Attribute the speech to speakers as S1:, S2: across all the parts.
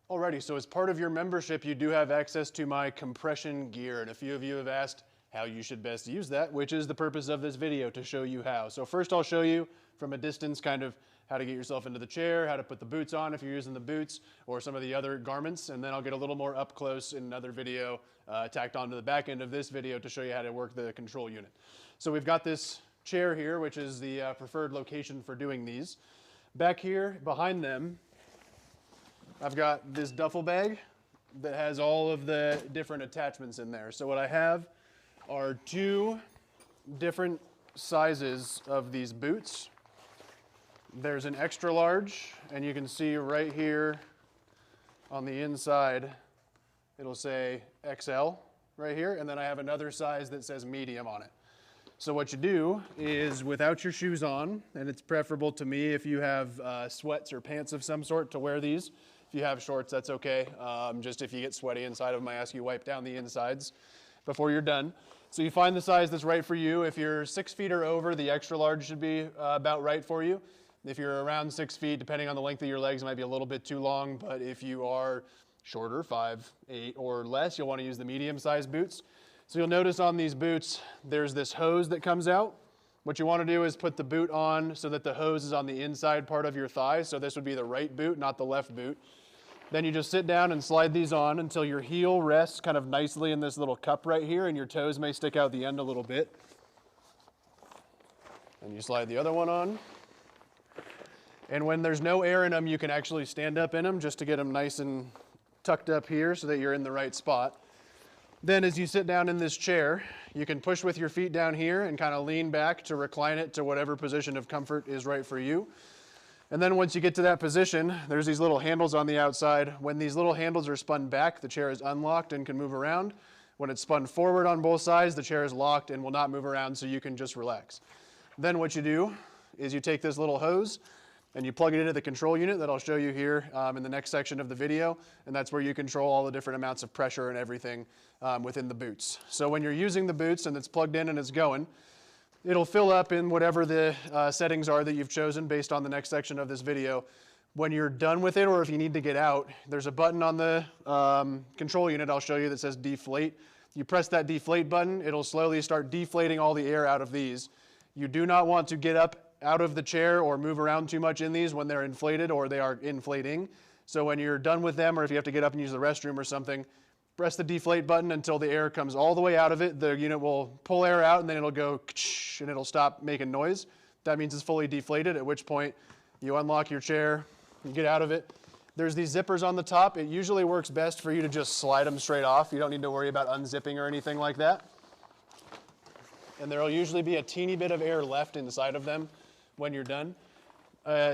S1: Alrighty, so as part of your membership, you do have access to my compression gear, and a few of you have asked how you should best use that, which is the purpose of this video, to show you how. So first I'll show you from a distance kind of how to get yourself into the chair, how to put the boots on if you're using the boots, or some of the other garments, and then I'll get a little more up close in another video tacked onto the back end of this video to show you how to work the control unit. So we've got this chair here, which is the preferred location for doing these. Back here, behind them, I've got this duffel bag that has all of the different attachments in there. So what I have are two different sizes of these boots. There's an extra large, and you can see right here on the inside, it'll say XL right here, and then I have another size that says medium on it. So what you do is, without your shoes on, and it's preferable to me if you have sweats or pants of some sort to wear these. If you have shorts, that's okay. Just if you get sweaty inside of them, I ask you wipe down the insides before you're done. So you find the size that's right for you. If you're 6 feet or over, the extra large should be about right for you. If you're around 6 feet, depending on the length of your legs, it might be a little bit too long, but if you are shorter, 5, 8 or less, you'll want to use the medium-sized boots. So you'll notice on these boots, there's this hose that comes out. What you want to do is put the boot on so that the hose is on the inside part of your thigh. So this would be the right boot, not the left boot. Then you just sit down and slide these on until your heel rests kind of nicely in this little cup right here, and your toes may stick out the end a little bit. And you slide the other one on. And when there's no air in them, you can actually stand up in them just to get them nice and tucked up here so that you're in the right spot. Then as you sit down in this chair, you can push with your feet down here and kind of lean back to recline it to whatever position of comfort is right for you. And then once you get to that position, there's these little handles on the outside. When these little handles are spun back, the chair is unlocked and can move around. When it's spun forward on both sides, the chair is locked and will not move around, so you can just relax. Then what you do is you take this little hose and you plug it into the control unit that I'll show you here in the next section of the video, and that's where you control all the different amounts of pressure and everything within the boots. So when you're using the boots and it's plugged in and it's going, it'll fill up in whatever the settings are that you've chosen based on the next section of this video. When you're done with it, or if you need to get out, there's a button on the control unit I'll show you that says deflate. You press that deflate button, it'll slowly start deflating all the air out of these. You do not want to get up out of the chair or move around too much in these when they're inflated or they are inflating. So when you're done with them, or if you have to get up and use the restroom or something, press the deflate button until the air comes all the way out of it. The unit will pull air out and then it'll go and it'll stop making noise. That means it's fully deflated, at which point you unlock your chair, you get out of it. There's these zippers on the top. It usually works best for you to just slide them straight off. You don't need to worry about unzipping or anything like that. And there'll usually be a teeny bit of air left inside of them when you're done.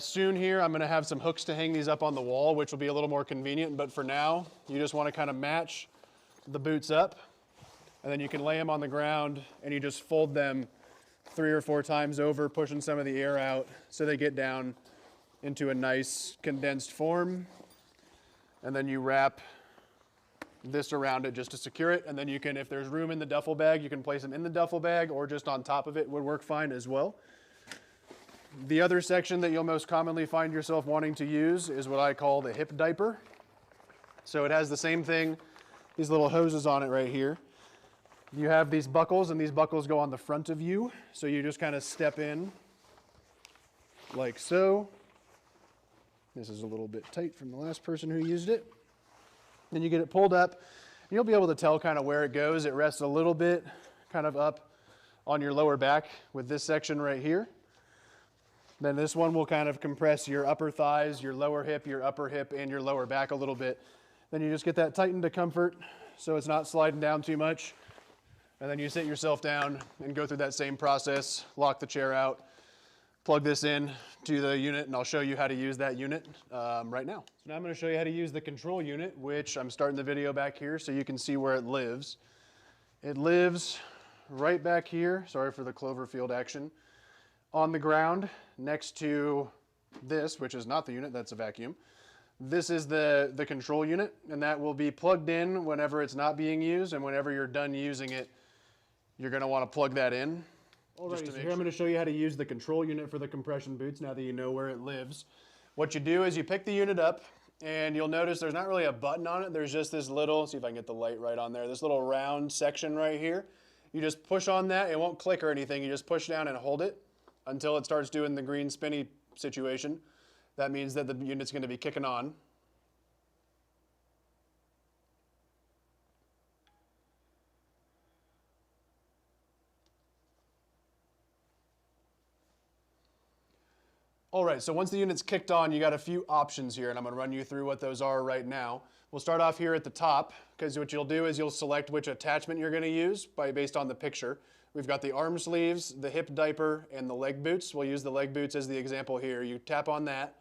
S1: Soon here, I'm gonna have some hooks to hang these up on the wall, which will be a little more convenient, but for now, you just wanna kind of match the boots up, and then you can lay them on the ground and you just fold them 3 or 4 times over, pushing some of the air out so they get down into a nice condensed form. And then you wrap this around it just to secure it, and then you can, if there's room in the duffel bag, you can place them in the duffel bag or just on top of it would work fine as well. The other section that you'll most commonly find yourself wanting to use is what I call the hip diaper. So it has the same thing, these little hoses on it right here. You have these buckles, and these buckles go on the front of you. So you just kind of step in like so. This is a little bit tight from the last person who used it. Then you get it pulled up. And you'll be able to tell kind of where it goes. It rests a little bit kind of up on your lower back with this section right here. Then this one will kind of compress your upper thighs, your lower hip, your upper hip, and your lower back a little bit. Then you just get that tightened to comfort so it's not sliding down too much. And then you sit yourself down and go through that same process, lock the chair out, plug this in to the unit, and I'll show you how to use that unit right now. So now I'm going to show you how to use the control unit, which I'm starting the video back here so you can see where it lives. It lives right back here, sorry for the Cloverfield action, on the ground next to this, which is not the unit, that's a vacuum. This is the control unit, and that will be plugged in whenever it's not being used, and whenever you're done using it, you're going to want to plug that in. Alright, so here I'm going to show you how to use the control unit for the compression boots now that you know where it lives. What you do is you pick the unit up, and you'll notice there's not really a button on it. There's just this little, see if I can get the light right on there, this little round section right here. You just push on that. It won't click or anything. You just push down and hold it until it starts doing the green spinny situation. That means that the unit's going to be kicking on. All right, so once the unit's kicked on, you got a few options here, and I'm going to run you through what those are right now. We'll start off here at the top, because what you'll do is you'll select which attachment you're going to use based on the picture. We've got the arm sleeves, the hip diaper, and the leg boots. We'll use the leg boots as the example here. You tap on that.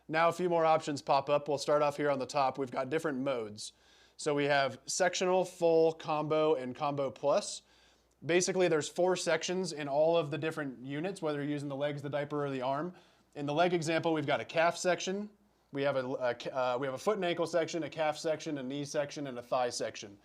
S1: Now a few more options pop up. We'll start off here on the top. We've got different modes. So we have sectional, full, combo, and combo plus. Basically, there's 4 sections in all of the different units, whether you're using the legs, the diaper, or the arm. In the leg example, we've got a calf section, we have a foot and ankle section, a calf section, a knee section, and a thigh section.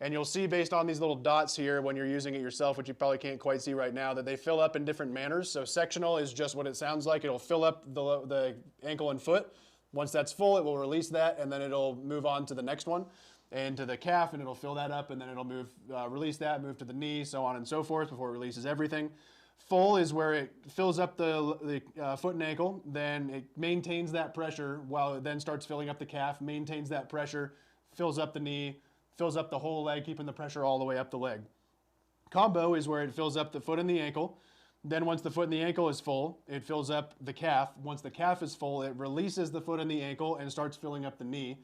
S1: And you'll see based on these little dots here when you're using it yourself, which you probably can't quite see right now, that they fill up in different manners. So sectional is just what it sounds like. It'll fill up the ankle and foot. Once that's full, it will release that, and then it'll move on to the next one, and to the calf, and it'll fill that up, and then it'll release that, move to the knee, so on and so forth before it releases everything. Full is where it fills up the foot and ankle, then it maintains that pressure while it then starts filling up the calf, maintains that pressure, fills up the knee, fills up the whole leg, keeping the pressure all the way up the leg. Combo is where it fills up the foot and the ankle. Then once the foot and the ankle is full, it fills up the calf. Once the calf is full, it releases the foot and the ankle and starts filling up the knee.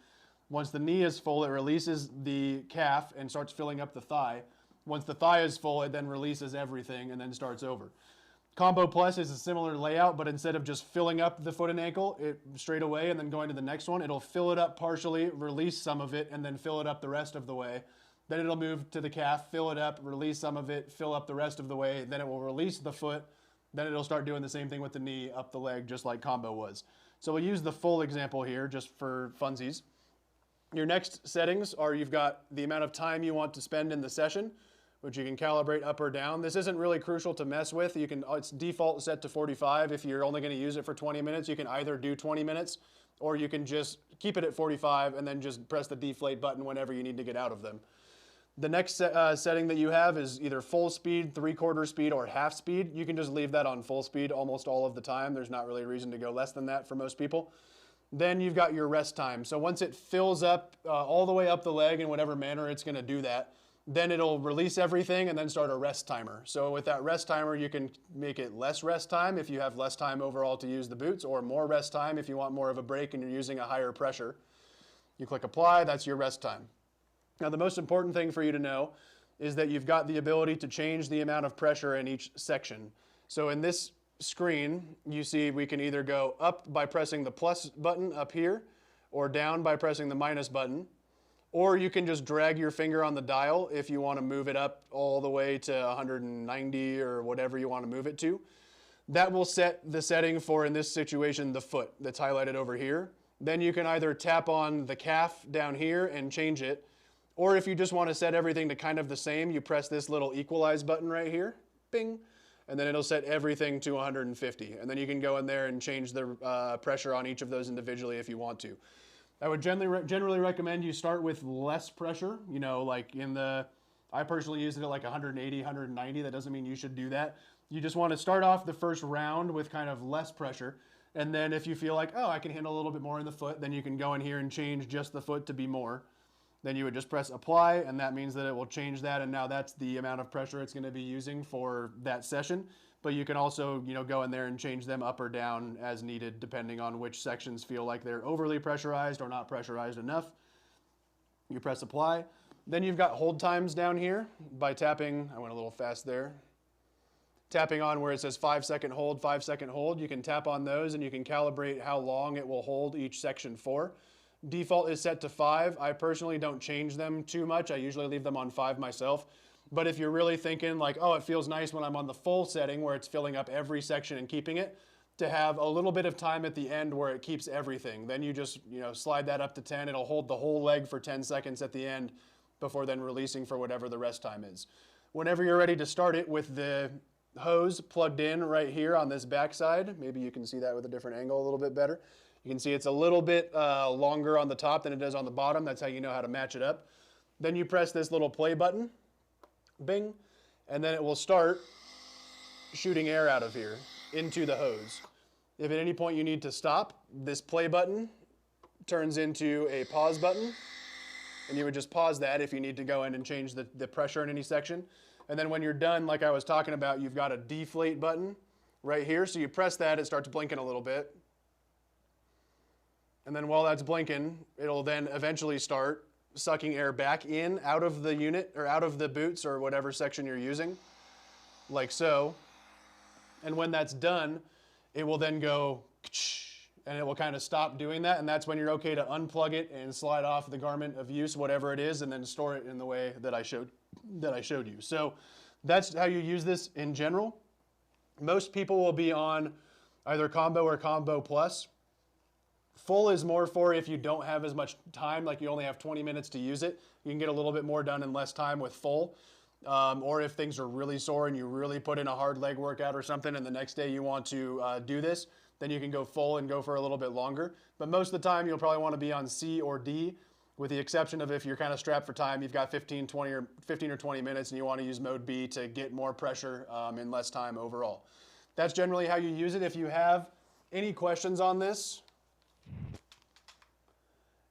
S1: Once the knee is full, it releases the calf and starts filling up the thigh. Once the thigh is full, it then releases everything and then starts over. Combo Plus is a similar layout, but instead of just filling up the foot and ankle straight away and then going to the next one, it'll fill it up partially, release some of it, and then fill it up the rest of the way. Then it'll move to the calf, fill it up, release some of it, fill up the rest of the way. Then it will release the foot. Then it'll start doing the same thing with the knee, up the leg, just like Combo was. So we'll use the full example here just for funsies. Your next settings are you've got the amount of time you want to spend in the session, which you can calibrate up or down. This isn't really crucial to mess with. It's default set to 45. If you're only going to use it for 20 minutes, you can either do 20 minutes or you can just keep it at 45 and then just press the deflate button whenever you need to get out of them. The next setting that you have is either full speed, 3/4 speed, or half speed. You can just leave that on full speed almost all of the time. There's not really a reason to go less than that for most people. Then you've got your rest time. So once it fills up all the way up the leg in whatever manner it's going to do that, then it'll release everything and then start a rest timer. So with that rest timer, you can make it less rest time if you have less time overall to use the boots, or more rest time if you want more of a break and you're using a higher pressure. You click apply, that's your rest time. Now the most important thing for you to know is that you've got the ability to change the amount of pressure in each section. So in this screen, you see we can either go up by pressing the plus button up here, or down by pressing the minus button. Or you can just drag your finger on the dial if you want to move it up all the way to 190 or whatever you want to move it to. That will set the setting for, in this situation, the foot that's highlighted over here. Then you can either tap on the calf down here and change it, or if you just want to set everything to kind of the same, you press this little equalize button right here, bing, and then it'll set everything to 150. And then you can go in there and change the pressure on each of those individually if you want to. I would generally recommend you start with less pressure, like I personally use it at like 180, 190. That doesn't mean you should do that. You just want to start off the first round with kind of less pressure. And then if you feel like, oh, I can handle a little bit more in the foot, then you can go in here and change just the foot to be more. Then you would just press apply, and that means that it will change that. And now that's the amount of pressure it's going to be using for that session. But you can also, go in there and change them up or down as needed, depending on which sections feel like they're overly pressurized or not pressurized enough. You press apply. Then you've got hold times down here by tapping, I went a little fast there, tapping on where it says 5-second hold, 5-second hold. You can tap on those and you can calibrate how long it will hold each section for. Default is set to 5. I personally don't change them too much. I usually leave them on 5 myself. But if you're really thinking like, oh, it feels nice when I'm on the full setting where it's filling up every section and keeping it, to have a little bit of time at the end where it keeps everything. Then you just slide that up to 10. It'll hold the whole leg for 10 seconds at the end before then releasing for whatever the rest time is. Whenever you're ready to start it with the hose plugged in right here on this back side, maybe you can see that with a different angle a little bit better. You can see it's a little bit longer on the top than it is on the bottom. That's how you know how to match it up. Then you press this little play button, bing, and then it will start shooting air out of here into the hose. If at any point you need to stop, this play button turns into a pause button, and you would just pause that if you need to go in and change the pressure in any section. And then when you're done, like I was talking about, you've got a deflate button right here. So you press that, it starts blinking a little bit. And then while that's blinking, it'll then eventually start sucking air back in out of the unit or out of the boots or whatever section you're using, like so. And when that's done, it will then go and it will kind of stop doing that, and that's when you're okay to unplug it and slide off the garment of use, whatever it is, and then store it in the way that I showed you. So that's how you use this in general. Most people will be on either combo or combo plus. Full is more for if you don't have as much time, like you only have 20 minutes to use it. You can get a little bit more done in less time with full. Or if things are really sore and you really put in a hard leg workout or something and the next day you want to do this, then you can go full and go for a little bit longer. But most of the time you'll probably want to be on C or D, with the exception of if you're kind of strapped for time, you've got 15 or 20 minutes and you want to use mode B to get more pressure in less time overall. That's generally how you use it. If you have any questions on this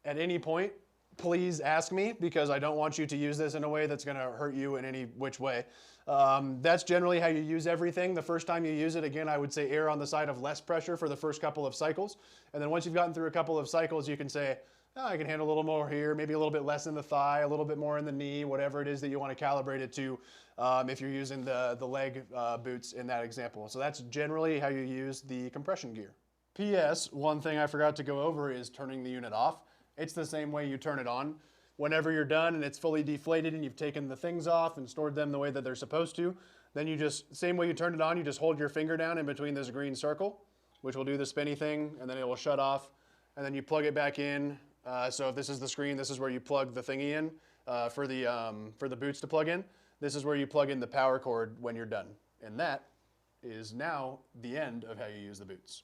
S1: at any point, please ask me, because I don't want you to use this in a way that's going to hurt you in any which way. That's generally how you use everything. The first time you use it, again, I would say err on the side of less pressure for the first couple of cycles. And then once you've gotten through a couple of cycles, you can say, oh, I can handle a little more here, maybe a little bit less in the thigh, a little bit more in the knee, whatever it is that you want to calibrate it to if you're using the leg boots in that example. So that's generally how you use the compression gear. P.S. One thing I forgot to go over is turning the unit off. It's the same way you turn it on. Whenever you're done and it's fully deflated and you've taken the things off and stored them the way that they're supposed to, then you just, same way you turned it on, you just hold your finger down in between this green circle, which will do the spinny thing, and then it will shut off, and then you plug it back in. So if this is the screen, this is where you plug the thingy in for the boots to plug in. This is where you plug in the power cord when you're done. And that is now the end of how you use the boots.